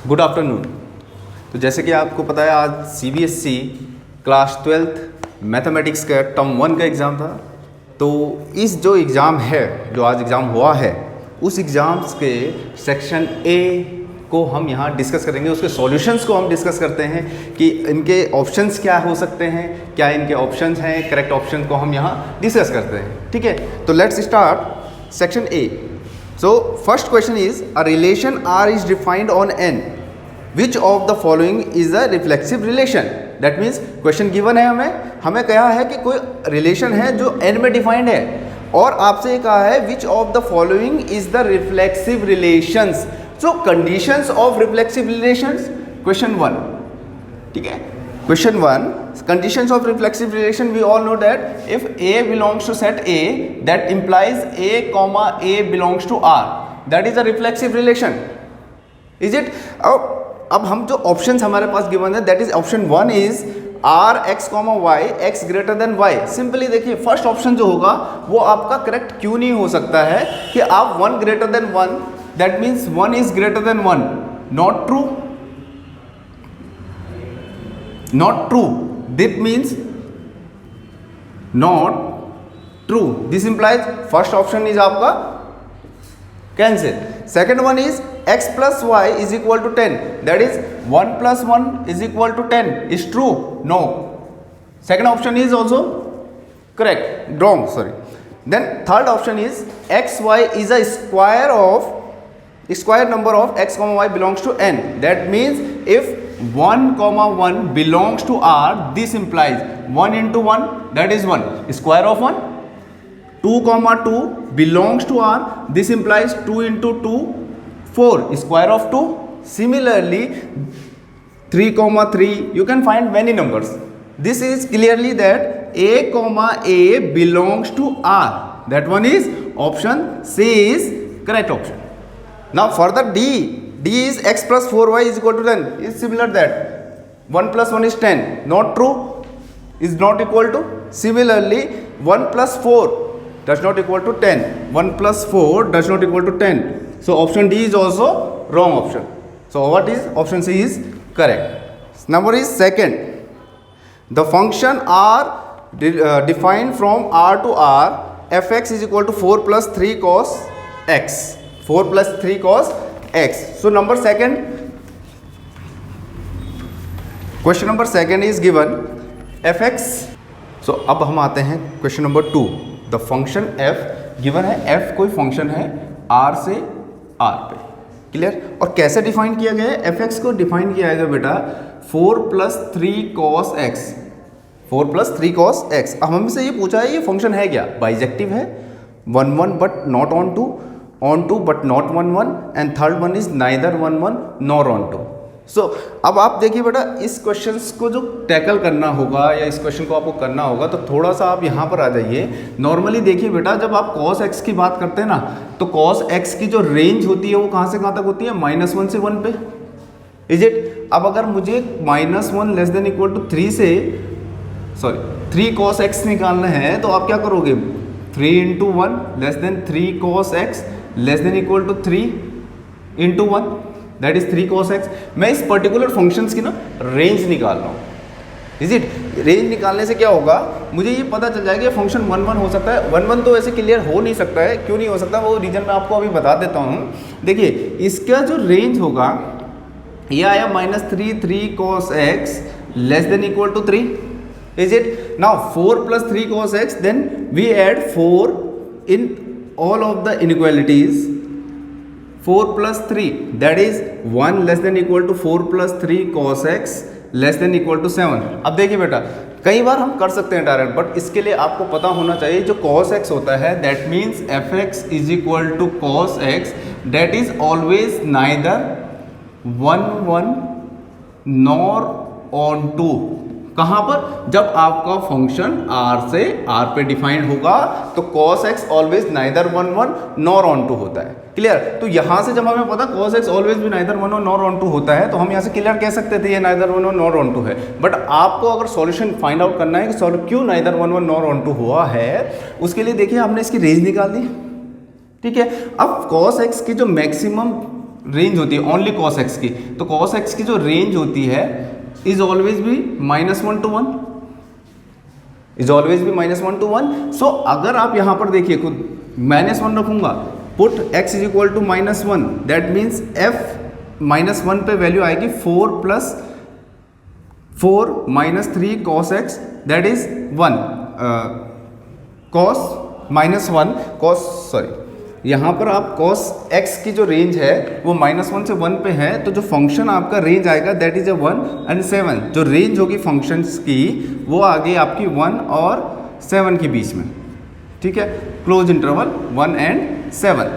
Good afternoon. तो जैसे कि आपको पता है आज सीबीएसई क्लास 12th मैथमेटिक्स का टर्म 1 का एग्ज़ाम था। तो इस जो एग्ज़ाम है, जो आज एग्ज़ाम हुआ है, उस एग्ज़ाम्स के सेक्शन ए को हम यहाँ डिस्कस करेंगे। उसके सॉल्यूशंस को हम डिस्कस करते हैं कि इनके ऑप्शंस क्या हो सकते हैं, क्या इनके ऑप्शंस हैं, करेक्ट ऑप्शन को हम यहाँ डिस्कस करते हैं। ठीक है, तो let's start section A. So first question is, a relation R is defined on N. Which of the following is a reflexive relation? That means question given है, हमें कहा है कि कोई relation है जो N में defined है और आपसे ये कहा है which of the following is the reflexive relations. So conditions of reflexive relations, question 1. ठीक है, question 1, conditions of reflexive relation. We all know that if A belongs to set A, that implies A comma A belongs to R. That is a reflexive relation. Is it? अब हम जो options हमारे पास given है, that is option 1 is R x comma y x greater than y. Simply देखिए first option जो होगा वो आपका करेक्ट क्यों नहीं हो सकता है कि आप 1 greater than 1, that means 1 is greater than 1. Not true. Not true. This means not true. This implies first option is आपका cancel. Second one is x plus y is equal to 10. That is 1 plus 1 is equal to 10. Is true? No. Second option is also correct. Wrong. Sorry. Then third option is x y is a square number of x comma y belongs to n. That means if 1 comma 1 belongs to R, this implies 1 into 1, that is 1, square of 1. 2 comma 2 belongs to R, this implies 2 into 2, 4, square of 2. Similarly 3 comma 3, you can find many numbers. This is clearly that A comma A belongs to R. That one is option C is correct option. Now further D is x plus 4y is equal to 10. Is similar that 1 plus 1 is 10. Not true. Is not equal to. Similarly 1 plus 4 does not equal to 10. 1 plus 4 does not equal to 10. So option D is also wrong option. So what is option C is correct. Number is second. The function R defined from R to R, fx is equal to 4 plus 3 cos x. 4 plus 3 cos x. So number second, question number second is given fx. So अब हम आते हैं question number 2. The function f given है, f कोई function है r से r पे. Clear? और कैसे डिफाइन किया गया है? fx को डिफाइन किया गया बेटा 4 plus 3 cos x. 4 plus 3 cos x. अब हमसे ये पूछा है ये फंक्शन है क्या? बाइजेक्टिव है, 1 1 but not onto, on to but not 1 1, and third one is neither 1 1 nor on to. So अब आप देखिए बेटा इस क्वेश्चंस को जो टैकल करना होगा या इस क्वेश्चन को आपको करना होगा तो थोड़ा सा आप यहाँ पर आ जाइए. नॉर्मली देखिए बेटा जब आप cos x की बात करते हैं ना तो cos x की जो रेंज होती है वो कहाँ से कहाँ तक होती है? -1 से 1 पे. Is it? अब अगर मुझे -1 लेस देन इक्वल टू 3 से 3 cos x निकालना है तो आप क्या करोगे? 3 into 1 less than 3 cos x less than equal to 3 into 1, that is 3 cos x. मैं इस पर्टिकुलर फंक्शंस की ना रेंज निकाल रहा हूँ. Is it? रेंज निकालने से क्या होगा? मुझे ये पता चल जाएगा फंक्शन 1 1 हो सकता है. 1 1 तो ऐसे क्लियर हो नहीं सकता है. क्यों नहीं हो सकता? वो रीजन मैं आपको अभी बता देता हूँ. देखिए इसका जो रेंज होगा ये आया -3 cos x less than equal to 3. Is it? Now 4 plus 3 cos x, then we add 4 in all of the inequalities. 4 plus 3, that is 1 less than equal to 4 plus 3 cos x less than equal to 7. अब देखिए बेटा कई बार हम कर सकते हैं direct, but इसके लिए आपको पता होना चाहिए जो cos x होता है that means fx is equal to cos x, that is always neither 1 1 nor on 2. कहाँ पर? जब आपका फंक्शन r से r पे डिफाइंड होगा तो cos x always neither 1 1 nor onto होता है. क्लियर? तो यहाँ से जब हमें पता cos x ऑलवेज भी नाइदर 1 1 नॉर ऑन टू होता है तो हम यहाँ से क्लियर कह सकते थे ये नाइदर 1 1 नॉर ऑन टू है. बट आपको अगर सॉल्यूशन फाइंड आउट करना है कि क्यों नाइदर 1 1 नॉर ऑन टू हुआ है, उसके लिए देखिए हमने इसकी रेंज निकाल दी. ठीक है? अब cos x की जो मैक्सिमम रेंज होती है ओनली cos x की, तो cos x की जो रेंज होती है इज ऑलवेज भी -1 to 1, इज ऑलवेज भी -1 to 1। सो अगर आप यहाँ पर देखिए खुद -1 रखूंगा, put x is equal to -1, that means f -1 पे वैल्यू आएगी 4 + 4 - 3 cos x, that is 1 cos -1 cos sorry यहाँ पर आप cos x की जो रेंज है वो -1 से 1 पे है, तो जो फंक्शन आपका रेंज आएगा दैट इज 1 and 7। जो रेंज होगी फंक्शंस की वो आ गई आपकी 1 और 7 के बीच में, ठीक है, क्लोज इंटरवल 1 and 7,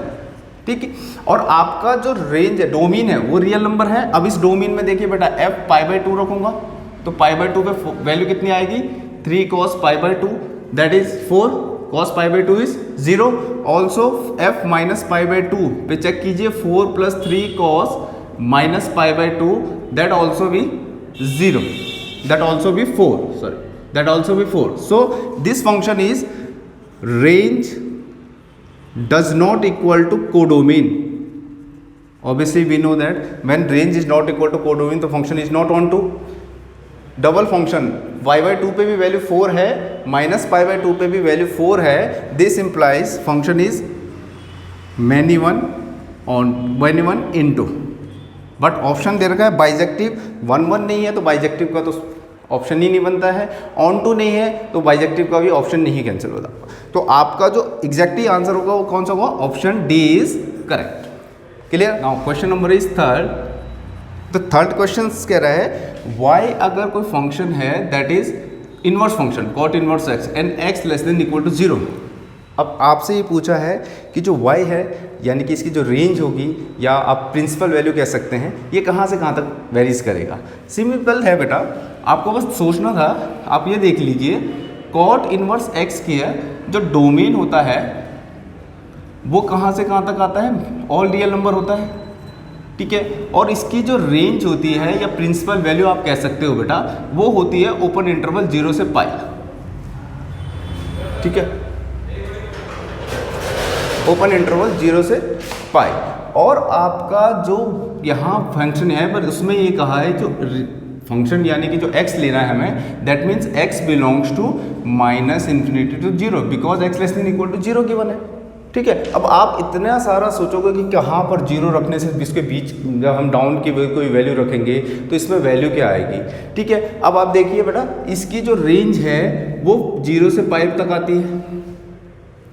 ठीक है। और आपका जो रेंज है, डोमेन है, वो रियल नंबर है। अब इस डोमेन में देखिए बेटा f π/2 रखूंगा, तो π/2 पे वैल्यू कितनी आएगी 3 cos π/2, that is 4 cos π/2 is 0। Also f -π/2 पे चेक कीजिए, 4 + 3 cos -π/2, दैट ऑल्सो भी 0, दैट ऑल्सो भी 4, सॉरी दैट ऑल्सो भी 4। So this function is range does not equal to codomain। obviously we know that when range is not equal to codomain तो function is not onto double function. y/2 पे भी value 4 है, -π/2 पे भी value 4 है, this implies function is many one into, but option दे रखा है बाइजेक्टिव, 1 1 नहीं है तो बाइजेक्टिव का तो ऑप्शन ही नहीं बनता है, ऑन टू नहीं है तो बाइजेक्टिव का भी ऑप्शन नहीं कैंसिल होता। तो आपका जो एग्जैक्टली आंसर होगा वो कौन सा होगा, option D is correct. Clear. Now question number is third. तो थर्ड क्वेश्चन कह रहा है y अगर कोई फंक्शन है that is inverse function cot inverse x and x less than equal to 0। अब आपसे ये पूछा है कि जो y है यानी कि इसकी जो रेंज होगी या आप प्रिंसिपल वैल्यू कह सकते हैं, ये कहाँ से कहाँ तक वेरीज करेगा। सिंपल है बेटा, आपको बस सोचना था। आप ये देख लीजिए cot इनवर्स x की है जो डोमेन होता है वो कहाँ से कहाँ तक आता है, ऑल रियल नंबर होता है, ठीक है। और इसकी जो रेंज होती है या प्रिंसिपल वैल्यू आप कह सकते हो बेटा, वो होती है ओपन इंटरवल 0 से पाई, ठीक है, ओपन इंटरवल 0 से पाई। और आपका जो यहाँ फंक्शन है पर उसमें ये कहा है जो फंक्शन यानी कि जो x लेना है हमें, that means x belongs to -∞ to 0 because x less than equal to 0 given है, ठीक है। अब आप इतना सारा सोचोगे कि कहाँ पर 0 रखने से इसके बीच जब हम डाउन की कोई वैल्यू रखेंगे तो इसमें वैल्यू क्या आएगी, ठीक है। अब आप देखिए बेटा इसकी जो रेंज है वो 0 से पाई तक आती है,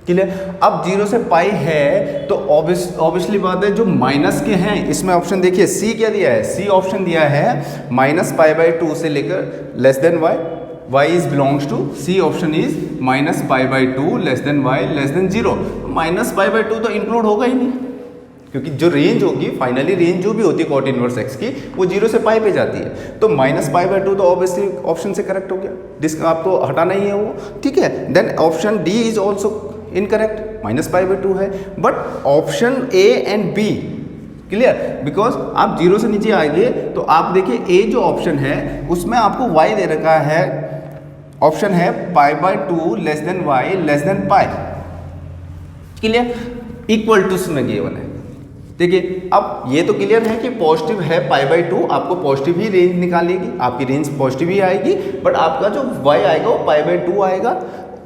क्लियर। अब 0 से पाई है तो ऑब्वियसली बात है जो माइनस के हैं इसमें ऑप्शन देखिए सी क्या दिया है, सी ऑप्शन दिया है -π/2 से लेकर less than y is belongs to, C option is -π/2 less than y less than 0। -π/2 तो इंक्लूड होगा ही नहीं क्योंकि जो रेंज होगी फाइनली रेंज जो भी होती है cot इनवर्स x की वो 0 से पाई पे जाती है, तो -π/2 तो ऑब्वियसली ऑप्शन से करेक्ट हो गया, जिसका आपको हटाना ही है वो, ठीक है। Then option D is also incorrect, -π/2 है। But option A and B clear, because आप 0 से नीचे आएंगे तो आप देखिए ए जो ऑप्शन है उसमें आपको y दे रखा है, ऑप्शन है π/2 less than y less than pi, clear, equal to में गिवन है। देखिए अब ये तो क्लियर है कि पॉजिटिव है π/2, आपको पॉजिटिव ही रेंज निकालेगी, आपकी रेंज पॉजिटिव ही आएगी, बट आपका जो y आएगा वो π/2 आएगा,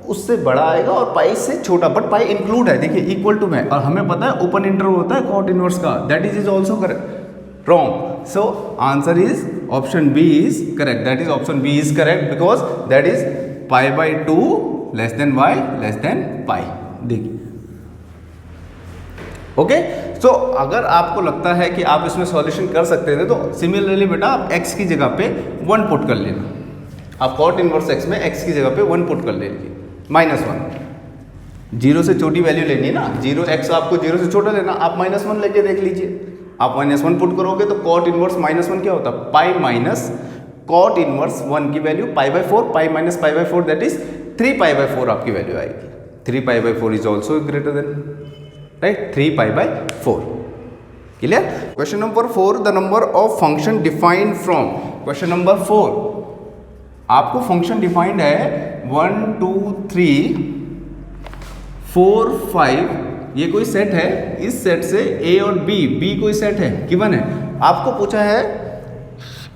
उससे बड़ा आएगा और पाई से छोटा, बट पाई इंक्लूड है, देखिए इक्वल टू में, और हमें पता है ओपन इंटरवल होता है cot इनवर्स का, that is also correct, wrong. So answer is option B is correct, that is option B is correct because that is π/2 less than y less than pi. देखिए okay. सो अगर आपको लगता है कि आप इसमें सॉल्यूशन कर सकते थे तो सिमिलरली बेटा आप x की जगह पे 1 पुट कर लेना, आप cot इनवर्स x में x की जगह पे 1 पुट कर लीजिए, -1, 0 से छोटी वैल्यू लेनी है ना, 0x आपको 0 से छोटा लेना, आप -1 लेके देख लीजिए, आप -1 पुट करोगे तो cot इनवर्स -1 क्या होता है, पाई माइनस cot इनवर्स 1 की value π/4, pi minus π/4 that is 3π/4 आपकी वैल्यू आएगी, 3π/4 is also greater than right 3π/4, clear. Question number 4, the number of function defined from, question number 4 आपको फंक्शन डिफाइंड है 1 2 3 4 5 ये कोई सेट है, इस सेट से ए और बी कोई सेट है, गिवन है। आपको पूछा है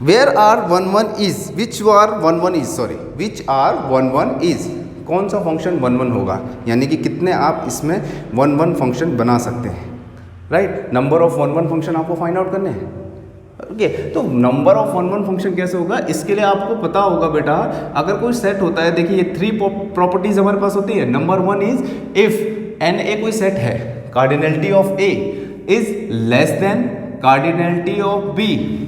where are 1 1 is, which are 1 1 is, sorry which are 1 1 is, कौन सा फंक्शन 1 1 होगा, यानी कि कितने आप इसमें 1 1 फंक्शन बना सकते हैं, राइट। नंबर ऑफ 1 1 फंक्शन आपको फाइंड आउट करने हैं। ओके, तो नंबर ऑफ 1 1 फंक्शन कैसे होगा, इसके लिए आपको पता होगा बेटा, अगर कोई सेट होता है, देखिए ये 3 प्रॉपर्टीज हमारे पास होती है। Number 1 is if n A कोई सेट है, cardinality of A is less than cardinality of B,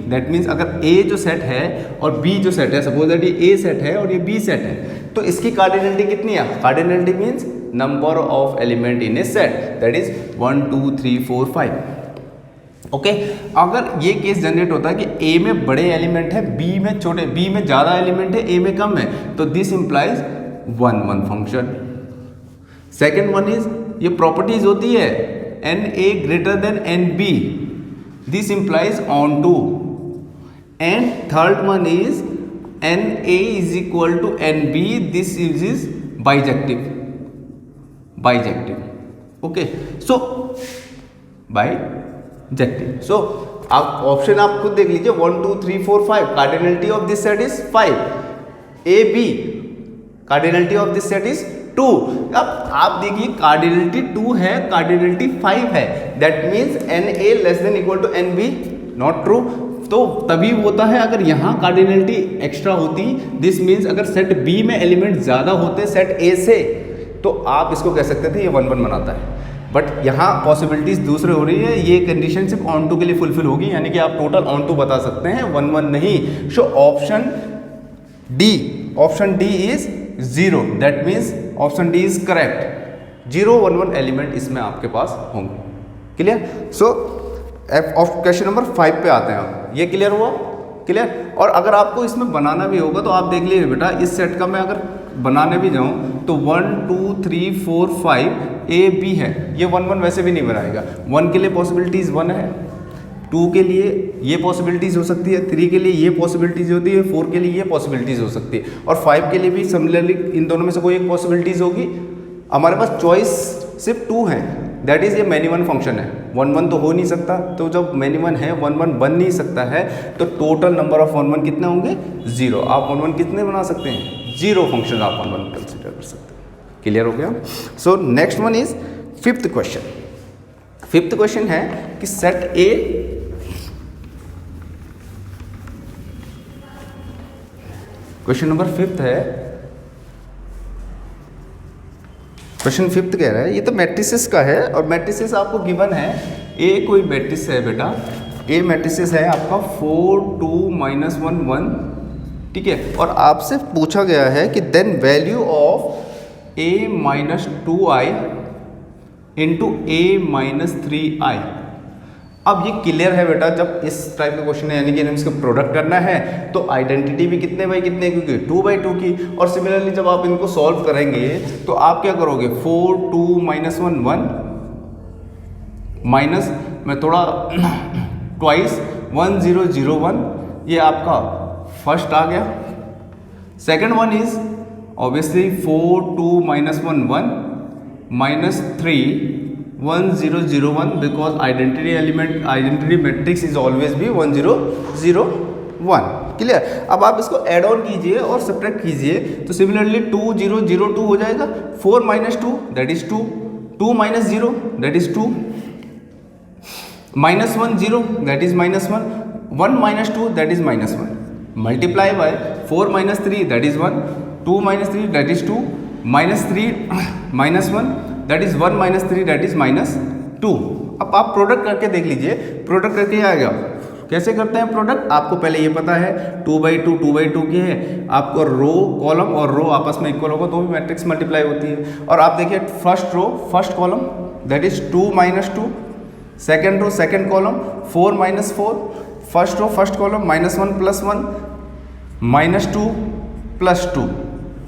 that means अगर ए जो सेट है और बी जो सेट है, सपोज दैट ये ए सेट है और ये बी सेट है, तो इसकी कार्डिनलिटी कितनी है, cardinality means number of element in A set, that is 1 2 3 4 5। Okay, अगर ये केस जनरेट होता है कि ए में बड़े एलिमेंट है, बी में छोटे, बी में ज़्यादा एलिमेंट है, ए में कम है, तो this implies 1 1 function. Second one is, ये प्रॉपर्टीज होती है n A greater than n B, this implies onto. And third one is n A is equal to n B, this is bijective, bijective. Okay, so bijective. So आप option आप खुद देख लीजिए, 1 2 3 4 5, cardinality of this set is 5, A B, cardinality of this set is 2। अब आप देखिए cardinality 2 है, cardinality 5 है, that means n A less than equal to n B, not true. तो तभी होता है अगर यहाँ कार्डिनलिटी एक्स्ट्रा होती, दिस मीन्स अगर सेट बी में एलिमेंट ज़्यादा होते सेट ए से, तो आप इसको कह सकते थे ये 1 1 बनाता है। बट यहाँ पॉसिबिलिटीज़ दूसरे हो रही है, ये कंडीशन सिर्फ ऑन टू के लिए फुलफिल होगी, यानी कि आप टोटल ऑन टू बता सकते हैं, 1 1 नहीं। सो option D is 0, that means option D is correct. 0 1 1 element इसमें आपके पास होंगे। क्लियर? सो क्वेश्चन नंबर 5 पे आते हैं हम। ये क्लियर हुआ? क्लियर? और अगर आपको इसमें बनाना भी होगा तो आप देख लीजिए बेटा, इस सेट का मैं अगर बनाने भी जाऊं तो 1 2 3 4 5 ए बी है, ये 1 1 वैसे भी नहीं बनाएगा। 1 के लिए पॉसिबिलिटीज़ 1 है, 2 के लिए ये पॉसिबिलिटीज़ हो सकती है, 3 के लिए ये पॉसिबिलिटीज़ होती है, 4 के लिए ये पॉसिबिलिटीज़ हो सकती है, और 5 के लिए भी सिमिलरली इन दोनों में से कोई एक पॉसिबिलिटीज़ होगी। हमारे पास चॉइस सिर्फ 2 है, दैट इज़ ये मैनी वन फंक्शन है। 1 1 तो हो नहीं सकता, तो जब मैनी वन है 1 1 बन नहीं सकता है, तो टोटल नंबर ऑफ 1 1 कितने होंगे? 0। आप 1 1 कितने बना सकते हैं? 0 फंक्शन आप 1 1 कंसिडर कर सकते हैं। क्लियर हो गया? So next one is 5th question. 5th question है कि सेट ए क्वेश्चन नंबर 5th है। क्वेश्चन 5th कह रहा है, ये तो मैट्रिसेस का है और मैट्रिसेस आपको गिवन है। ए कोई मैट्रिस है बेटा, ए मैट्रिसेस है आपका 4 2 -1 1, ठीक है। और आपसे पूछा गया है कि then value of a - 2i into a - 3i। अब ये क्लियर है बेटा, जब इस टाइप का क्वेश्चन है यानी कि इसका प्रोडक्ट करना है तो आइडेंटिटी भी कितने बाई कितने, क्योंकि 2 बाई 2 की। और सिमिलरली जब आप इनको सॉल्व करेंगे तो आप क्या करोगे, 4 2 -1 1 माइनस में थोड़ा ट्वाइस 1 0 0 1, ये आपका फर्स्ट आ गया। Second one is obviously 4 2 -1 1 -3 1 0 0 1, because identity matrix is always भी 1 0 0 1। क्लियर? अब आप इसको ऐड ऑन कीजिए और सब्ट्रैक्ट कीजिए, तो सिमिलरली 2 0 0 2 हो जाएगा। 4 - 2 that is 2, 2 - 0 that is 2, -1 0 that is -1, 1 - 2 that is -1, multiply by 4 - 3 that is 1, 2 - 3 that is 2, -3 -1 that is 1 - 3 that is -2। अब आप प्रोडक्ट करके देख लीजिए, प्रोडक्ट करके आएगा। कैसे करते हैं प्रोडक्ट? आपको पहले ये पता है 2 बाई 2 2 बाई 2 की है, आपको रो कॉलम और रो आपस में इक्वल होगा तो भी मैट्रिक्स मल्टीप्लाई होती है। और आप देखिए first row first column that is 2 - 2, second row second column 4 - 4, first row first column -1 + 1 -2 + 2,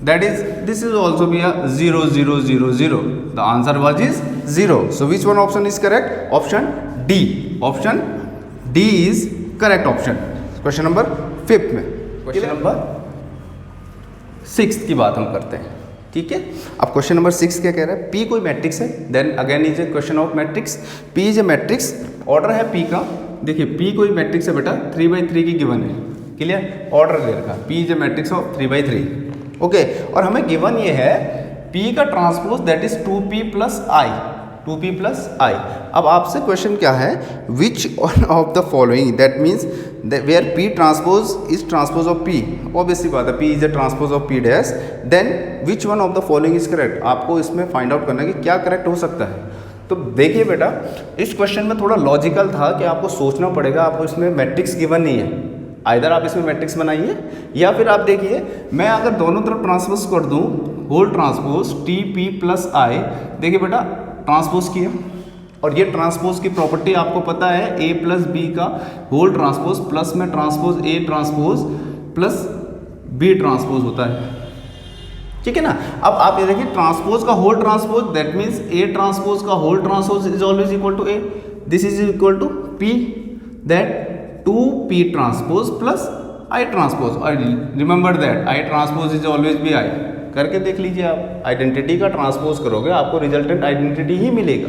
that is this is also be a 0 0 0 0. The answer was is 0. So which one option is correct? Option D. Option D is correct option. Question number 5th में। Question number 6th की बात हम करते हैं। ठीक है। अब question number 6 क्या कह रहा है, P कोई मैट्रिक्स है, then again is a question of matrix. P is a matrix, order है P का, देखिए P कोई मैट्रिक्स है बेटा, 3/3 की गिवन है, क्लियर, ऑर्डर दे रखा, P is a matrix of 3/3, okay. और हमें गिवन ये है P का transpose that is 2P plus I, 2P plus I. अब आपसे क्वेश्चन क्या है, which one of the following, that means where P transpose is transpose of P, obviously बात है P is a transpose of P dash, then which one of the following is correct. आपको इसमें find out करना है कि क्या correct हो सकता है। तो देखिए बेटा, इस क्वेश्चन में थोड़ा लॉजिकल था कि आपको सोचना पड़ेगा, आपको इसमें मैट्रिक्स गिवन नहीं है, आइदर आप इसमें मैट्रिक्स बनाइए या फिर आप देखिए मैं अगर दोनों तरफ ट्रांसपोज कर दूं, होल ट्रांसपोज TP प्लस आई, देखिए बेटा ट्रांसपोज किया, और ये ट्रांसपोज की प्रॉपर्टी आपको पता है A प्लस बी का होल ट्रांसपोज प्लस में transpose A transpose plus B transpose होता है, ठीक है ना। अब आप ये देखिए ट्रांसपोज का whole transpose that means A transpose का whole transpose is always equal to A, this is equal to P, that 2P transpose plus I transpose, और remember that I transpose is always be I, करके देख लीजिए आप, identity का transpose करोगे आपको resultant identity ही मिलेगा,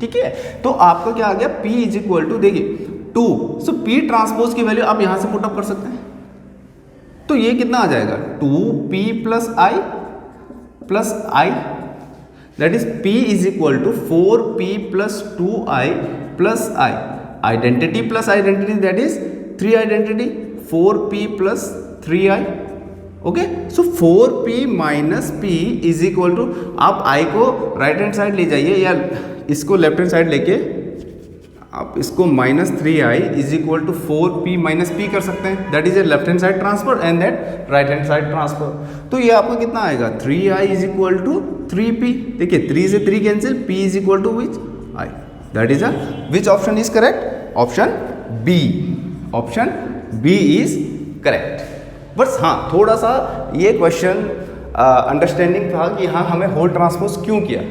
ठीक है। तो आपका क्या आ गया, P इज इक्वल टू, देखिए 2, सो P ट्रांसपोज की वैल्यू आप यहां से पुटअप कर सकते हैं, तो ये कितना आ जाएगा 2P plus I that is P is equal to 4P plus 2I plus I, identity plus identity that is 3 identity, 4P plus 3I, okay. So 4P minus P is equal to, आप I को right hand side ले जाइए या इसको left hand side लेके आप इसको minus 3I is equal to 4P minus P कर सकते हैं, that is a left hand side transfer and that right hand side transfer. तो ये आपको कितना आएगा 3I is equal to 3P, देखिए 3 से 3 cancel, P is equal to which I, that is a which option is correct, option B, option B is correct. बस हाँ, थोड़ा सा ये क्वेश्चन अंडरस्टैंडिंग था कि हाँ हमें होल ट्रांसपोज क्यों किया,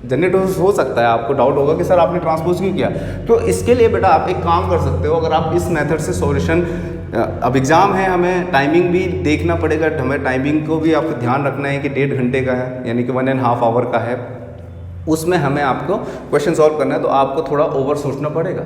जनरेट हो सकता है आपको डाउट होगा कि सर आपने ट्रांसपोज क्यों किया। तो इसके लिए बेटा आप एक काम कर सकते हो, अगर आप इस मेथड से सॉल्यूशन, अब एग्ज़ाम है, हमें टाइमिंग भी देखना पड़ेगा, हमें टाइमिंग को भी आपको ध्यान रखना है कि 1.5 घंटे का है, यानी कि 1.5 आवर का है, उसमें हमें आपको क्वेश्चन सॉल्व करना है, तो आपको थोड़ा ओवर सोचना पड़ेगा,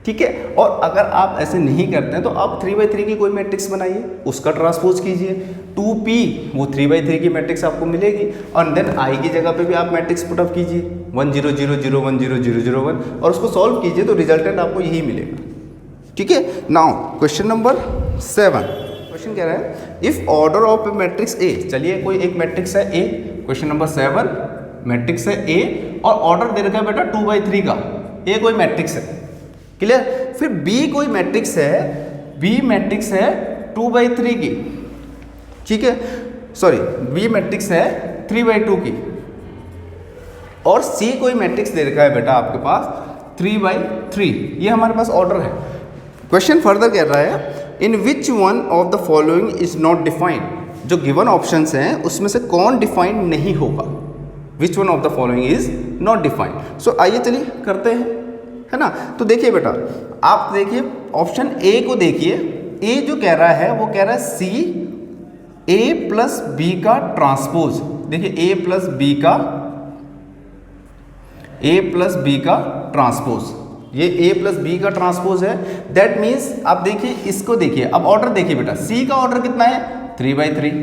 ठीक है। और अगर आप ऐसे नहीं करते हैं तो आप 3/3 की कोई मैट्रिक्स बनाइए, उसका ट्रांसपोज कीजिए, 2P वो 3/3 की मैट्रिक्स आपको मिलेगी, और देन I की जगह पे भी आप मैट्रिक्स पुटअप कीजिए 1 0 0 0 1 0 0 0 1 और उसको सॉल्व कीजिए, तो रिजल्टेंट आपको यही मिलेगा, ठीक है। नाउ क्वेश्चन नंबर 7, क्वेश्चन कह रहा है if order of A matrix A, चलिए कोई एक मैट्रिक्स है A, क्वेश्चन नंबर 7 मैट्रिक्स है A और ऑर्डर दे रखा है बेटा 2/3 का, A कोई मैट्रिक्स है, क्लियर। फिर B कोई मैट्रिक्स है, B मैट्रिक्स है 2/3 की, ठीक है, सॉरी B मैट्रिक्स है 3/2 की, और C कोई मैट्रिक्स दे रखा है बेटा आपके पास 3/3, ये हमारे पास ऑर्डर है। क्वेश्चन फर्दर कह रहा है in which one of the following is not defined, जो गिवन ऑप्शंस हैं उसमें से कौन डिफाइंड नहीं होगा, which one of the following is not defined. So आइए चलिए करते हैं, है ना। तो देखिए बेटा, आप देखिए ऑप्शन A को देखिए, A जो कह रहा है वो कह रहा है C A प्लस B का ट्रांसपोज, देखिए A प्लस B का ट्रांसपोज, ये A प्लस B का ट्रांसपोज है, दैट मीन्स आप देखिए इसको देखिए, अब ऑर्डर देखिए बेटा, C का ऑर्डर कितना है 3/3,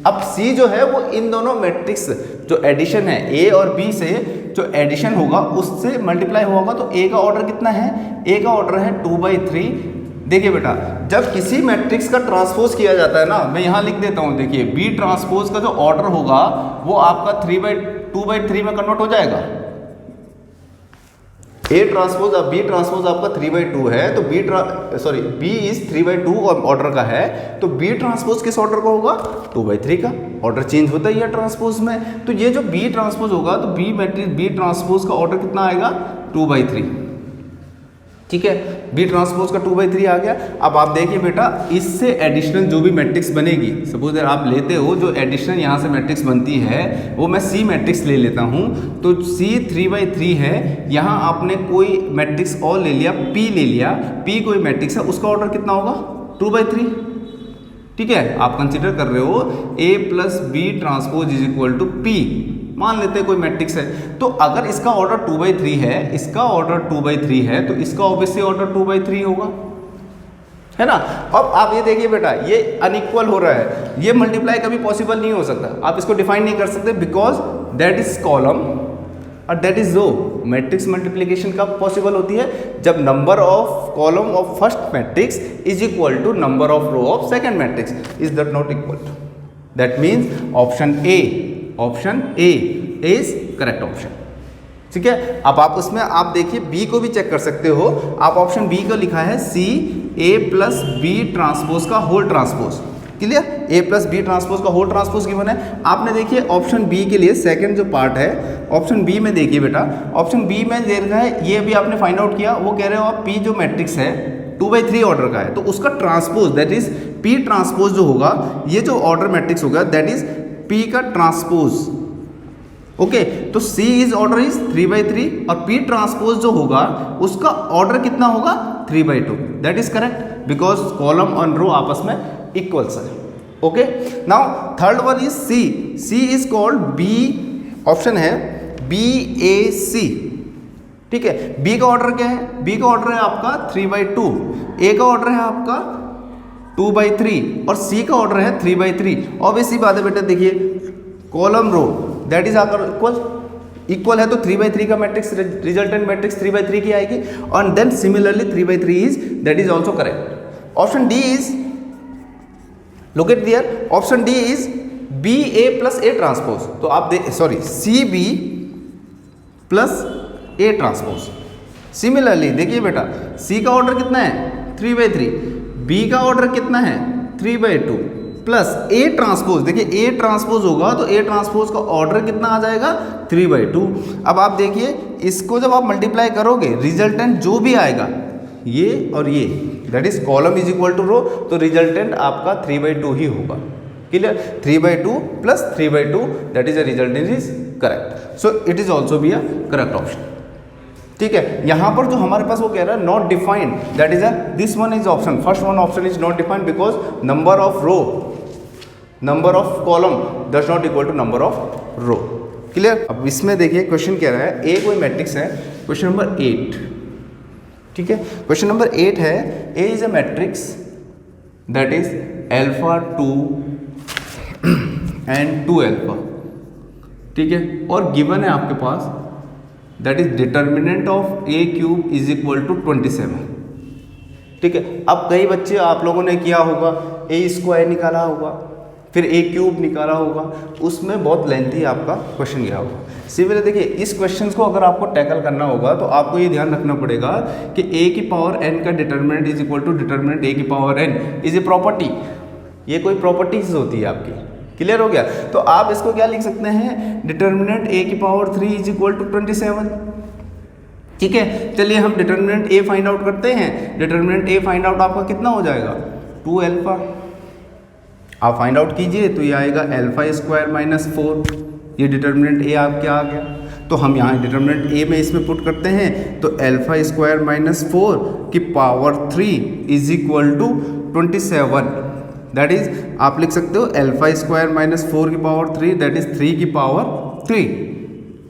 अब C जो है वो इन दोनों मैट्रिक्स जो एडिशन है A और B से जो एडिशन होगा उससे मल्टीप्लाई होगा, तो A का ऑर्डर कितना है, A का ऑर्डर है 2/3। देखिए बेटा, जब किसी मैट्रिक्स का ट्रांसपोज किया जाता है ना, मैं यहाँ लिख देता हूँ, देखिए B ट्रांसपोज का जो ऑर्डर होगा वो आपका 2/3 में कन्वर्ट हो जाएगा, A ट्रांसपोज अब B ट्रांसपोज आपका 3/2 है, तो B इज 3/2 और ऑर्डर का है, तो B ट्रांसपोज किस ऑर्डर का होगा 2/3 का, ऑर्डर चेंज होता ही है ट्रांसपोज में, तो ये जो B ट्रांसपोज होगा तो B ट्रांसपोज का ऑर्डर कितना आएगा 2/3, ठीक है। B ट्रांसपोज का 2/3 आ गया। अब आप देखिए बेटा, इससे एडिशनल जो भी मैट्रिक्स बनेगी, सपोज अगर आप लेते हो जो एडिशनल यहाँ से मैट्रिक्स बनती है वो मैं C मैट्रिक्स ले लेता हूँ, तो C 3/3 है, यहाँ आपने कोई मैट्रिक्स और ले लिया, P ले लिया, P कोई मैट्रिक्स है, उसका ऑर्डर कितना होगा 2/3, ठीक है, आप कंसिडर कर रहे हो A plus B transpose is equal to P, मान लेते हैं कोई मैट्रिक्स है, तो अगर इसका ऑर्डर 2/3 है, इसका ऑर्डर 2/3 है, तो इसका ऑब्वियसली ऑर्डर 2/3 होगा, है ना। अब आप ये देखिए बेटा, ये अनइक्वल हो रहा है, ये मल्टीप्लाई कभी पॉसिबल नहीं हो सकता, आप इसको डिफाइन नहीं कर सकते, बिकॉज दैट इज कॉलम और that is row. Matrix multiplication कब पॉसिबल होती है, जब number of column of first matrix is equal to number of row of second matrix, is that not equal to, that means option A is correct option, ठीक है। अब आप उसमें आप देखिए बी को भी चेक कर सकते हो, आप ऑप्शन बी को लिखा है सी ए प्लस बी ट्रांसपोज का होल ट्रांसपोज, क्लियर, ए प्लस बी ट्रांसपोज का होल ट्रांसपोज गिवन है। आपने देखिए ऑप्शन बी के लिए सेकंड जो पार्ट है, ऑप्शन बी में देखिए बेटा, ऑप्शन बी में दे रखा है, ये भी आपने फाइंड आउट किया, वो कह रहे हो आप पी जो मैट्रिक्स है 2/3 ऑर्डर का है, तो उसका transpose that is P transpose जो होगा, ये जो ऑर्डर मैट्रिक्स होगा दैट इज पी का ट्रांसपोज, ओके। तो C इज ऑर्डर इज 3/3 और P ट्रांसपोज जो होगा उसका ऑर्डर कितना होगा 3/2, that is correct because column और रो आपस में इक्वल्स है, okay. Now third one is C is called B, option है BAC, ठीक है। B का ऑर्डर क्या है, B का ऑर्डर है आपका 3/2, A का ऑर्डर है आपका 2/3 और C का ऑर्डर है 3/3। ऑब्वियसली बात है बेटा, देखिए कॉलम रो दैट इज आकर इक्वल है, तो 3/3 का मैट्रिक्स रिजल्टेंट मैट्रिक्स 3/3 की आएगी, और then similarly 3/3 is that is also correct. Option D is, look at there, option D is BA plus A transpose, तो आप sorry CB plus A transpose. Similarly देखिए बेटा, C का ऑर्डर कितना है 3/3, B का ऑर्डर कितना है 3/2 प्लस A ट्रांसपोज, देखिए A ट्रांसपोज होगा तो A ट्रांसपोज का ऑर्डर कितना आ जाएगा 3/2। अब आप देखिए इसको जब आप मल्टीप्लाई करोगे रिजल्टेंट जो भी आएगा ये और ये that is column is equal to row, तो रिजल्टेंट आपका 3/2 ही होगा, clear. 3/2 plus 3/2 that is a resultant is correct, so it is also be a correct option, ठीक है। यहां पर जो हमारे पास वो कह रहा है not defined, that is a this one is option, first one option is not defined because number of row, number of column does not equal to number of row, clear. अब इसमें देखिए क्वेश्चन कह रहा है ए कोई matrix है, question number 8, ठीक है। क्वेश्चन नंबर 8 है A is a matrix that is alpha 2 and 2 alpha, ठीक है, और गिवन है आपके पास that is determinant of A cube is equal to 27, ठीक है। अब कई बच्चे आप लोगों ने किया होगा ए स्क्वायर निकाला होगा, फिर ए क्यूब निकाला होगा, उसमें बहुत लेंथी आपका क्वेश्चन गया होगा। सिमिलर देखिए इस क्वेश्चन को अगर आपको टैकल करना होगा तो आपको ये ध्यान रखना पड़ेगा कि ए की पावर n का determinant is equal to determinant A की power n is a property, ये कोई प्रॉपर्टीज होती है आपकी, क्लियर हो गया। तो आप इसको क्या लिख सकते हैं, डिटर्मिनेंट ए की पावर 3 इज इक्वल टू 27, ठीक है। चलिए हम डिटर्मिनेंट ए फाइंड आउट करते हैं, डिटर्मिनेंट ए फाइंड आउट आपका कितना हो जाएगा 2 अल्फा, आप फाइंड आउट कीजिए तो ये आएगा अल्फा स्क्वायर माइनस 4, ये डिटर्मिनेंट ए आपके आ गया। तो हम यहाँ डिटर्मिनेंट ए में इसमें पुट करते हैं, तो अल्फा स्क्वायर माइनस 4 की power 3 is equal to 27, that is आप लिख सकते हो अल्फा स्क्वायर माइनस 4 की पावर 3 दैट इज 3 की पावर 3।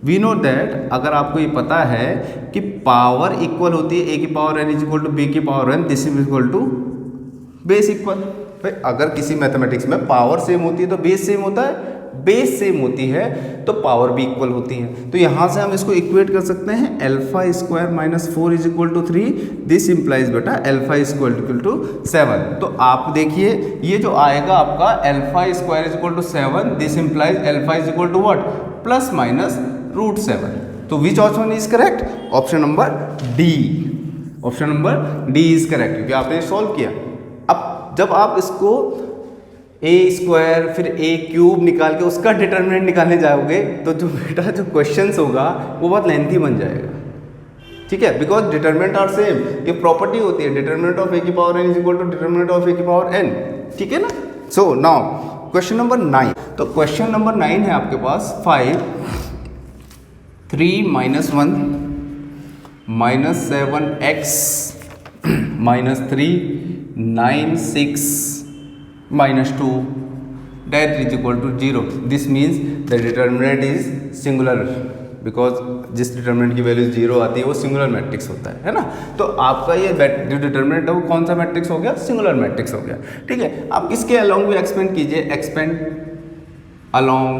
वी नो दैट अगर आपको ये पता है कि पावर इक्वल होती है ए की power n is equal to B की power n, this is equal to base equal. भाई अगर किसी मैथमेटिक्स में पावर सेम होती है तो बेस सेम होता है, बेस सेम होती है तो पावर भी इक्वल होती है। तो यहाँ से हम इसको इक्वेट कर सकते हैं alpha square minus 4 is equal to 3, this implies बेटा अल्फा स्क्वायर इक्वल टू 7। तो आप देखिए ये जो आएगा आपका alpha square is equal to 7, this implies alpha is equal to what plus minus √7। तो which option is correct, option number D, option number D is correct, क्योंकि आपने सॉल्व किया। अब जब आप इसको ए स्क्वायर फिर ए क्यूब निकाल के उसका डिटर्मिनेंट निकालने जाओगे तो जो बेटा जो क्वेश्चंस होगा वो बहुत लेंथी बन जाएगा, ठीक है, बिकॉज डिटर्मिनेंट आर सेम, ये प्रॉपर्टी होती है डिटर्मिनेंट ऑफ ए की power n is equal to determinant of A की पावर n, ठीक है ना। सो नाउ क्वेश्चन नंबर 9, तो क्वेश्चन नंबर 9 है आपके पास 5 3 - 1 -7x -3 9 6 -2 that is equal to 0. This means the determinant is singular because जिस determinant की वैल्यू 0 आती है वो सिंगुलर मैट्रिक्स होता है ना। तो आपका ये जो डिटर्मिनेंट है वो कौन सा मैट्रिक्स हो गया, सिंगुलर मैट्रिक्स हो गया। ठीक है, आप इसके अलोंग भी एक्सपेंड कीजिए, एक्सपेंड अलोंग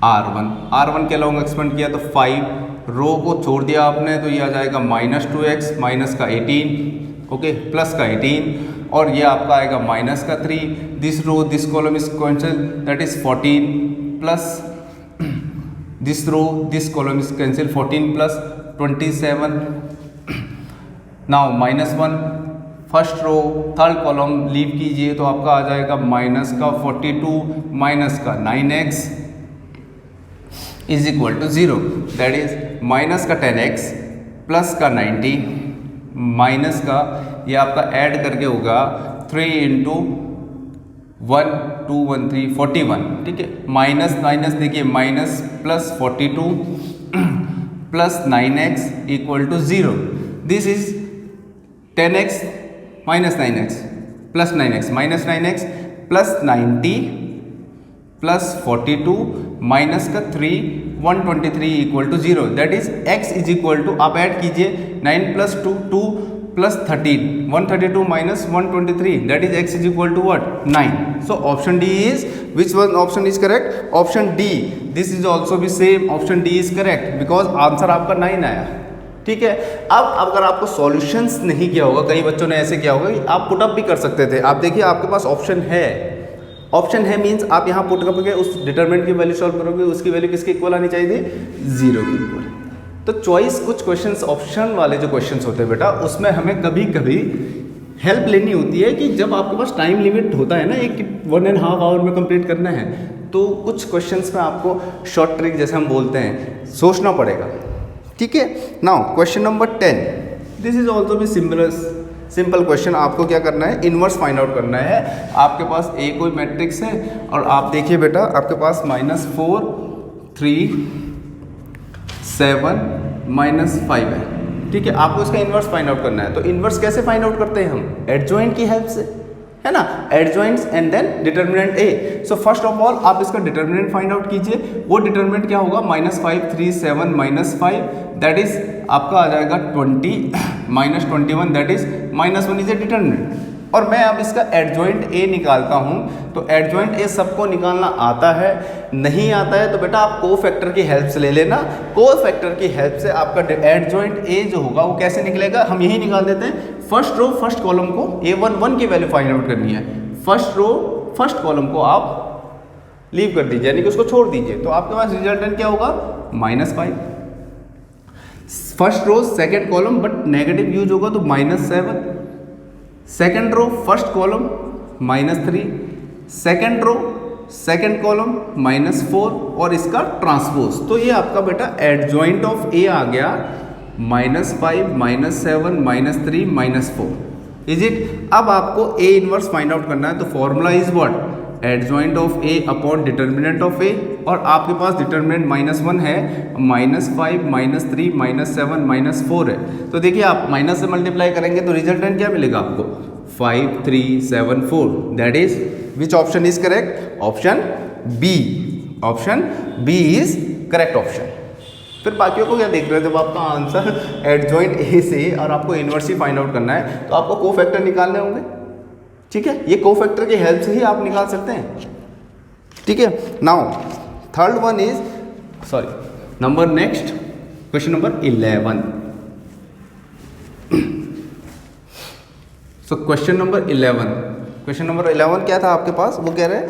R1 के अलोंग एक्सपेंड किया तो 5 रो को छोड़ दिया आपने तो ये आ जाएगा -2x माइनस का 18, ओके, प्लस का 18 और ये आपका आएगा माइनस का 3, this row this column is cancel that is 14 plus this row this column is cancel 14 plus 27, now -1 first row third column leave कीजिए तो आपका आ जाएगा माइनस का 42 माइनस का 9x is equal to 0 that is minus का 10x plus का 90 minus का ये आपका ऐड करके होगा 3 इंटू 1 2 1 3 41, ठीक है, माइनस देखिए minus plus 42 plus 9x equal to 0, this is 10x minus 9x plus 9x minus 9x plus 90 plus 42 minus का 3 123 equal to 0 that is x is equal to, आप ऐड कीजिए 9 plus 2 2 plus 13 132 minus 123 that is x is equal to what 9. So option D is which one option is correct, option D. This is also भी same, option D is correct because answer आपका 9 आया. ठीक है, अब अगर आपको solutions नहीं किया होगा, कई बच्चों ने ऐसे किया होगा कि आप पुटअप भी कर सकते थे. आप देखिए आपके पास ऑप्शन है मीन्स आप यहाँ पुट करके उस डिटरमिनेंट की वैल्यू सॉल्व करोगे, उसकी वैल्यू किसके इक्वल आनी चाहिए थी, 0 की इक्वल. तो चॉइस कुछ क्वेश्चंस ऑप्शन वाले जो क्वेश्चंस होते हैं बेटा उसमें हमें कभी कभी हेल्प लेनी होती है कि जब आपके पास टाइम लिमिट होता है ना, एक 1.5 आवर में कंप्लीट करना है, तो कुछ क्वेश्चंस में आपको शॉर्ट ट्रिक जैसे हम बोलते हैं सोचना पड़ेगा. ठीक है, now question number 10, this is also भी सिंपल क्वेश्चन. आपको क्या करना है, इनवर्स फाइंड आउट करना है. आपके पास ए कोई मैट्रिक्स है और आप देखिए बेटा आपके पास -4 3 7 -5 है. ठीक है, आपको इसका इनवर्स फाइंड आउट करना है. तो इनवर्स कैसे फाइंड आउट करते हैं हम, एडजॉइंट की हेल्प से, है ना, adjoints and then determinant A. So first of all आप इसका डिटर्मिनेंट फाइंड आउट कीजिए. वो डिटर्मिनेंट क्या होगा, -5 3 7 -5 दैट इज आपका आ जाएगा 20 -21 that is -1 is a determinant. और मैं अब इसका एडजॉइंट ए निकालता हूँ. तो एडजॉइंट ए सबको निकालना आता है, नहीं आता है तो बेटा आप कोफैक्टर की हेल्प से ले लेना. कोफैक्टर की हेल्प से आपका एडजॉइंट ए जो होगा वो कैसे निकलेगा, हम यही निकाल देते हैं. फर्स्ट रो फर्स्ट कॉलम को A11 की वैल्यू फाइंड आउट करनी है. फर्स्ट रो फर्स्ट कॉलम को आप लीव कर दीजिए, यानी कि उसको छोड़ दीजिए. तो आपके पास रिजल्टेंट क्या होगा, -5. First row second column but negative use होगा तो -7. Second row first column -3. Second row second column -4 और इसका ट्रांसपोज. तो ये आपका बेटा एडजॉइंट ऑफ ए आ गया -5 -7 -3 -4. Is it. अब आपको ए इनवर्स फाइंड आउट करना है तो formula is what, adjoint of A upon determinant of A. और आपके पास डिटर्मिनेंट -1 है, -5 -3 -7 -4 है. तो देखिए आप माइनस से मल्टीप्लाई करेंगे तो रिजल्टेंट क्या मिलेगा आपको, 5 3 7 4 that is which option is correct, option B. Option B is correct option. फिर बाकियों को क्या देख रहे थे, जब आपका आंसर एडजॉइंट ए से और आपको इनवर्स ही फाइंड आउट करना है तो आपको कोफैक्टर निकालने होंगे. ठीक है, ये कोफैक्टर की हेल्प से ही आप निकाल सकते हैं. ठीक है, now third one is number next question number 11. So question number 11 क्या था आपके पास, वो कह रहे हैं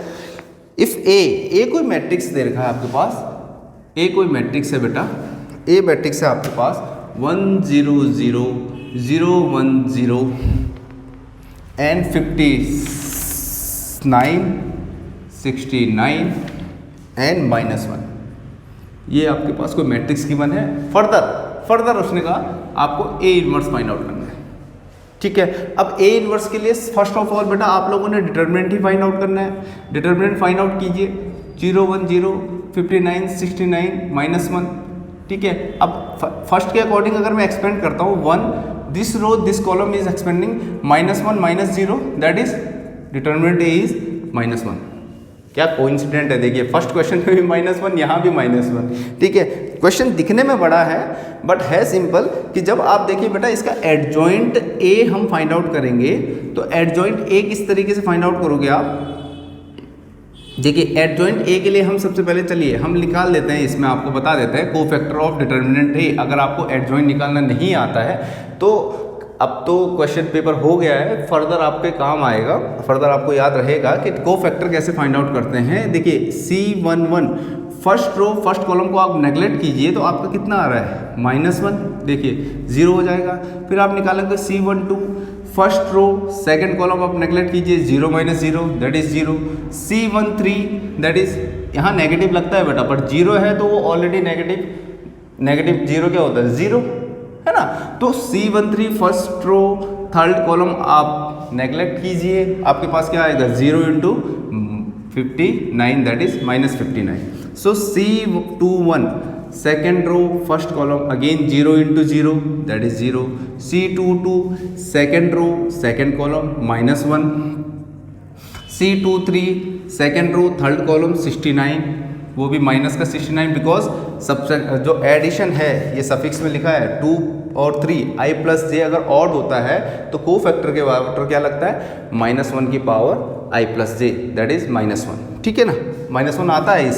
इफ ए कोई मैट्रिक्स दे रखा है आपके पास, ए कोई मैट्रिक्स है बेटा, ए मैट्रिक्स है आपके पास 1 0 0 0 1 0 एंड 59 69 एंड -1. ये आपके पास कोई मैट्रिक्स गिवन है. फर्दर उसने कहा आपको ए इनवर्स फाइंड आउट करना है. ठीक है, अब ए इनवर्स के लिए फर्स्ट ऑफ ऑल बेटा आप लोगों ने डिटर्मिनेंट ही फाइंड आउट करना है. डिटर्मिनेंट फाइंड आउट कीजिए. 0 1 0 59 69 -1. ठीक है, अब फर्स्ट के अकॉर्डिंग अगर मैं एक्सपेंड करता हूँ 1, this row this column is expanding -1 -0 that is determinant A is -1। क्या कोइंसिडेंट है, देखिए फर्स्ट क्वेश्चन में भी -1, यहाँ भी -1। ठीक है, क्वेश्चन दिखने में बड़ा है बट है सिंपल कि जब आप देखिए बेटा इसका एडजॉइंट ए हम फाइंड आउट करेंगे तो एडजॉइंट ए किस तरीके से फाइंड आउट करोगे आप, देखिए एडजॉइंट ए के लिए हम सबसे पहले चलिए हम निकाल लेते हैं, इसमें आपको बता देते हैं कोफैक्टर ऑफ डिटर्मिनेंट ए। अगर आपको एडजॉइंट निकालना नहीं आता है तो अब तो क्वेश्चन पेपर हो गया है, फर्दर आपके काम आएगा, फर्दर आपको याद रहेगा कि कोफैक्टर कैसे फाइंड आउट करते हैं। देखिए C11 first row first column को आप नेगलेक्ट कीजिए तो आपका कितना आ रहा है -1, देखिए 0 हो जाएगा। फिर आप निकालेंगे C12 first row second column आप नेगलेक्ट कीजिए 0 - 0 that is 0। C13 that is यहाँ नेगेटिव लगता है बेटा बट 0 है तो वो ऑलरेडी नेगेटिव 0 क्या होता है 0 है ना। तो C13 first row third column आप नेगलेक्ट कीजिए, आपके पास क्या आएगा 0 × 59 that is -59। So C21 second row first column again 0 × 0 that is 0। C22 second row second column -1। C23 second row third column 69, वो भी माइनस का 69 बिकॉज सबसे जो एडिशन है ये सफिक्स में लिखा है 2 और 3 i + j अगर ऑड होता है तो कोफैक्टर के फैक्टर क्या लगता है -1 की power i + j that is -1। ठीक है ना, -1 आता है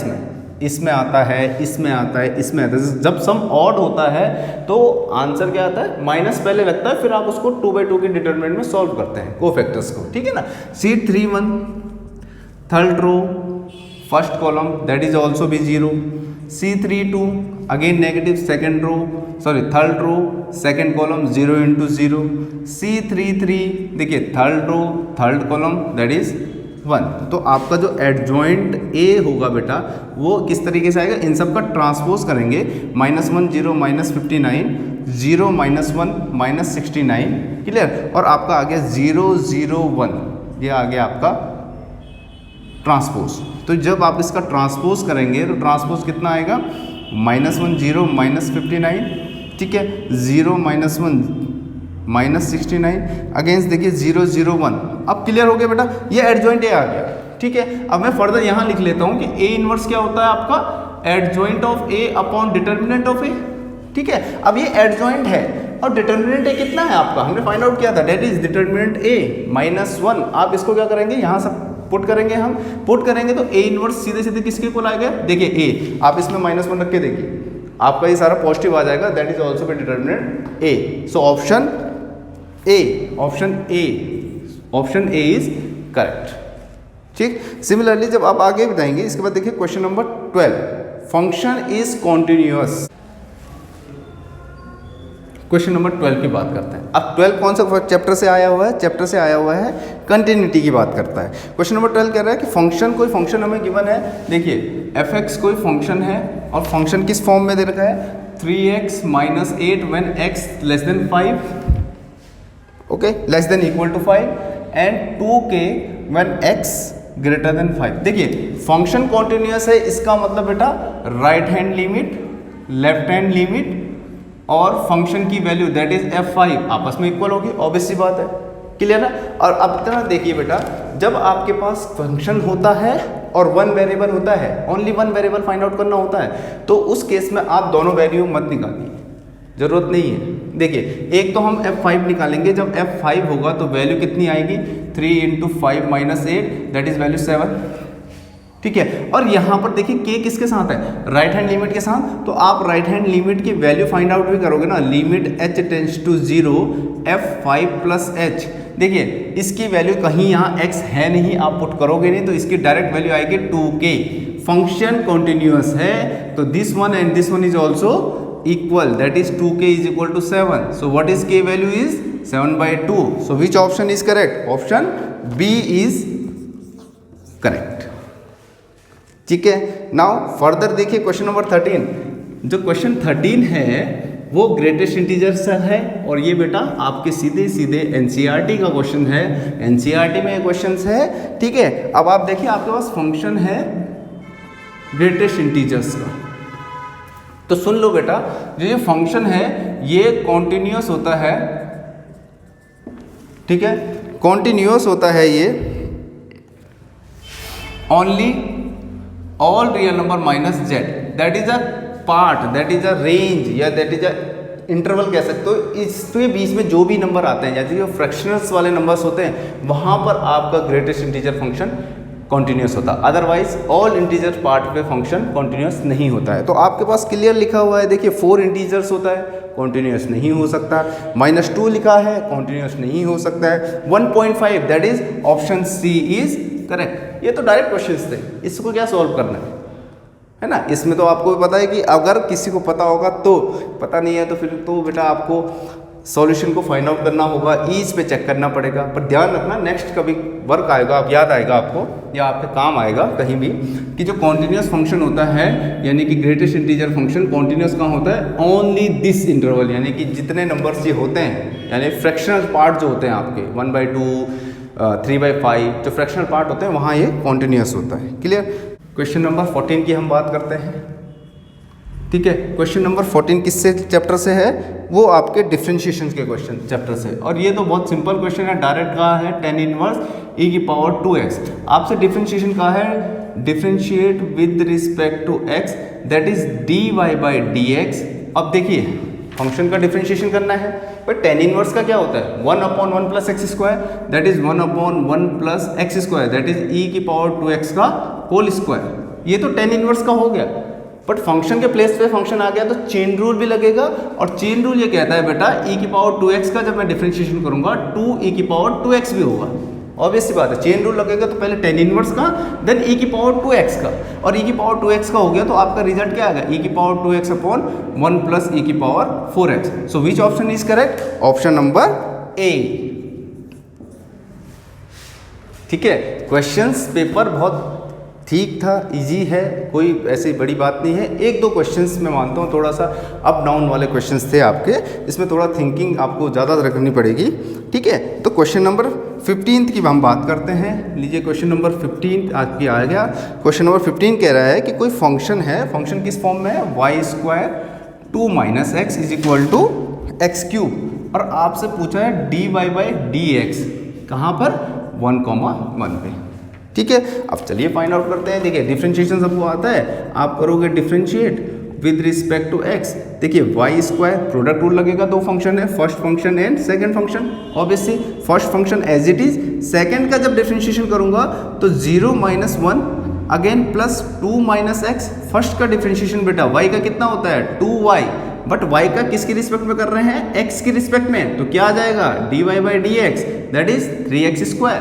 इसमें आता है, इसमें आता है, इसमें आता है। जब सम ऑड होता है तो आंसर क्या आता है माइनस पहले लगता है, फिर आप उसको 2/2 की डिटरमिनेंट में सॉल्व करते हैं कोफैक्टर्स को। ठीक है ना। C31 third row first column that is also भी 0। C32 again negative second row third row second column 0 × 0। C33 देखिए third row third column that is 1। तो आपका जो एडजॉइंट ए होगा बेटा वो किस तरीके से आएगा, इन सब का ट्रांसपोज करेंगे -1 0 -59 0 -1 -69 क्लियर, और आपका आ गया 0 0 1, ये आ गया आपका ट्रांसपोज। तो जब आप इसका ट्रांसपोज करेंगे तो ट्रांसपोज कितना आएगा -1 0 -59, ठीक है 0 -1 -69 अगेंस्ट देखिए 0 0 1। अब क्लियर हो गया बेटा, ये एडजॉइंट ए आ गया। ठीक है, अब मैं फर्दर यहाँ लिख लेता हूँ कि ए इनवर्स क्या होता है आपका adjoint of A upon determinant of A. ठीक है, अब ये एडजॉइंट है और डिटर्मिनेंट ए कितना है आपका हमने फाइंड आउट किया था, दैट इज डिटर्मिनेंट ए -1। आप इसको क्या करेंगे यहाँ सब पुट करेंगे, हम पुट करेंगे तो ए इनवर्स सीधे सीधे किसके को लाएगा, देखिए ए, आप इसमें -1 रख के देखिए आपका ये सारा पॉजिटिव आ जाएगा, that is also B determinant A. So option A is correct. ठीक, सिमिलरली जब आप आगे बताएंगे इसके बाद देखिए question number 12, function is continuous. Question number 12 की बात करते हैं। अब 12 कौन सा चैप्टर से आया हुआ है, चैप्टर से आया हुआ है कंटिन्यूटी की बात करता है। क्वेश्चन नंबर 12 कह रहा है कि फंक्शन, कोई फंक्शन हमें गिवन है, देखिए f(x) कोई फंक्शन है और फंक्शन किस फॉर्म में दे रखा है 3x - 8 when x < 5, okay < 5 and 2k when x > 5। देखिए फंक्शन कॉन्टिन्यूअस है, इसका मतलब बेटा right hand limit left hand limit और फंक्शन की वैल्यू दैट इज f5 आपस में इक्वल होगी, ऑब्वियस सी बात है, क्लियर है। और अब इतना देखिए बेटा, जब आपके पास फंक्शन होता है और 1 वेरिएबल होता है, ओनली 1 वेरिएबल फाइंड आउट करना होता है, तो उस केस में आप दोनों वैल्यू मत निकालिए, जरूरत नहीं है। देखिए एक तो हम f5 निकालेंगे, जब f5 होगा तो वैल्यू कितनी आएगी 3 × 5 - 8 दैट इज वैल्यू 7। ठीक है, और यहाँ पर देखिए k किसके साथ है, राइट हैंड लिमिट के साथ, तो आप राइट हैंड लिमिट की वैल्यू फाइंड आउट भी करोगे ना, limit h tends to 0 f5 + h। देखिए इसकी वैल्यू कहीं यहाँ x है नहीं, आप पुट करोगे नहीं तो इसकी डायरेक्ट वैल्यू आएगी 2k। फंक्शन कॉन्टिन्यूअस है तो this one and this one is also equal, that is 2k = 7। So what is k value is 7/2। So which option is correct, option B is correct. ठीक है, now further देखिए question number 13। जो question 13 है वो greatest integers है और ये बेटा आपके सीधे सीधे एनसीईआरटी का क्वेश्चन है, एनसीईआरटी में ये क्वेश्चन है। ठीक है, अब आप देखिए आपके पास फंक्शन है ग्रेटेस्ट इंटीजर्स का, तो सुन लो बेटा, जो ये फंक्शन है ये कॉन्टिन्यूअस होता है, ठीक है कॉन्टिन्यूअस होता है ये only all real number minus z, that is a part, that is a range या that is a इंटरवल कह सकते हो। इसके बीच में जो भी नंबर आते हैं, जैसे जो फ्रैक्शनल्स वाले नंबर्स होते हैं, वहाँ पर आपका ग्रेटेस्ट इंटीजर फंक्शन कॉन्टिन्यूस होता है। अदरवाइज ऑल इंटीजर पार्ट पे फंक्शन कॉन्टिन्यूस नहीं होता है। तो आपके पास क्लियर लिखा हुआ है, देखिए 4 इंटीजर्स होता है, कॉन्टिन्यूस नहीं हो सकता। -2 लिखा है, कॉन्टिन्यूस नहीं हो सकता है। 1.5 that is option C is correct. ये तो डायरेक्ट क्वेश्चंस थे, इसको क्या सॉल्व करना है ना। इसमें तो आपको भी पता है कि अगर किसी को पता होगा तो, पता नहीं है तो फिर तो बेटा आपको सॉल्यूशन को फाइंड आउट करना होगा, ईज पे चेक करना पड़ेगा। पर ध्यान रखना, नेक्स्ट कभी वर्क आएगा, आप याद आएगा आपको या आपके काम आएगा कहीं भी, कि जो कॉन्टिन्यूस फंक्शन होता है यानी कि ग्रेटेस्ट इंटीजर फंक्शन कॉन्टिन्यूस कहाँ होता है, ओनली दिस इंटरवल, यानी कि जितने नंबर्स ये होते हैं, यानी फ्रैक्शनल पार्ट जो होते हैं आपके 1/2, 3/5 जो फ्रैक्शनल पार्ट होते हैं वहाँ ये कॉन्टिन्यूस होता है। क्लियर। क्वेश्चन नंबर 14 की हम बात करते हैं। ठीक है, क्वेश्चन नंबर 14 किससे चैप्टर से है, वो आपके डिफरेंशिएशन के क्वेश्चन चैप्टर से। और ये तो बहुत सिंपल क्वेश्चन है, डायरेक्ट कहा है tan इनवर्स e⁻²x। आपसे डिफरेंशिएशन कहा है, differentiate with respect to x, that is dy/dx। अब देखिए फंक्शन का डिफरेंशिएशन करना है, पर tan इनवर्स का क्या होता है, 1/1 + x², that is 1/1 + x², that is e⁻²x का होल स्क्वायर। ये तो tan इनवर्स का हो गया, बट फंक्शन के प्लेस पे फंक्शन आ गया तो चेन रूल भी लगेगा। और चेन रूल ये कहता है बेटा e⁻²x का जब मैं डिफरेंशिएशन करूंगा 2e⁻²x भी होगा। ऑब्वियस सी बात है, चेन रूल लगेगा तो पहले tan इनवर्स का, देन e⁻²x का, और e⁻²x का हो गया तो आपका रिजल्ट क्या आएगा, e⁻²x/1 + e⁻4x। So which option is correct, option number A. ठीक है, क्वेश्चंस पेपर बहुत ठीक था, इजी है, कोई ऐसी बड़ी बात नहीं है। 1-2 क्वेश्चंस मैं मानता हूँ थोड़ा सा अप डाउन वाले क्वेश्चंस थे आपके, इसमें थोड़ा थिंकिंग आपको ज़्यादा रखनी पड़ेगी। ठीक है, तो क्वेश्चन नंबर 15 की हम बात करते हैं। लीजिए क्वेश्चन नंबर 15 आपकी आ गया। क्वेश्चन नंबर 15 कह रहा है कि कोई फंक्शन है, फंक्शन किस फॉर्म में है, y² 2 - x = x³, और आपसे पूछा है dy/dx कहाँ पर, 1,1 पे। ठीक है, अब चलिए फाइंड आउट करते हैं। देखिए डिफरेंशिएशन सबको आता है, आप करोगे differentiate with respect to x। देखिए y² प्रोडक्ट रूल लगेगा, 2 फंक्शन है, first function and second function. Obviously first function as it is, second का जब डिफरेंशिएशन करूंगा तो 0 - 1 अगेन प्लस 2 - x। फर्स्ट का डिफरेंशिएशन बेटा y का कितना होता है, 2y, बट y का किसकी रिस्पेक्ट में कर रहे हैं, x की रिस्पेक्ट में, तो क्या आ जाएगा dy/dx, that is 3x²।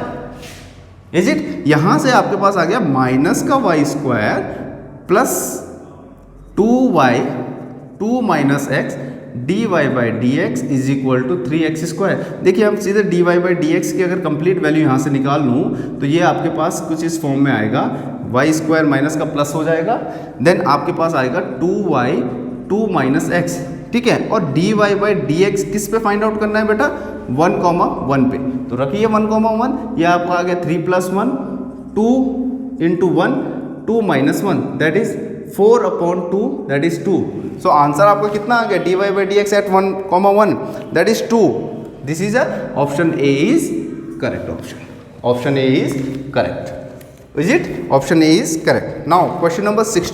Is it. यहां से आपके पास आ गया माइनस का y² plus 2y 2 - x dy/dx = 3x²। देखिए हम सीधे dy/dx की अगर कंप्लीट वैल्यू यहाँ से निकाल लूँ तो ये आपके पास कुछ इस फॉर्म में आएगा, y² माइनस का प्लस हो जाएगा, देन आपके पास आएगा 2y 2 - x। ठीक है, और dy/dx किस पे फाइंड आउट करना है बेटा, 1,1 पे। तो रखिए 1,1, ये आपको आ गया 3 + 1 2 × 1 2 - 1 that is 4/2 that is 2। So answer आपका कितना आ गया, dy/dx at 1,1 that is 2। This is option A is correct option, option A is correct. Is it, option A is correct. Now question number 16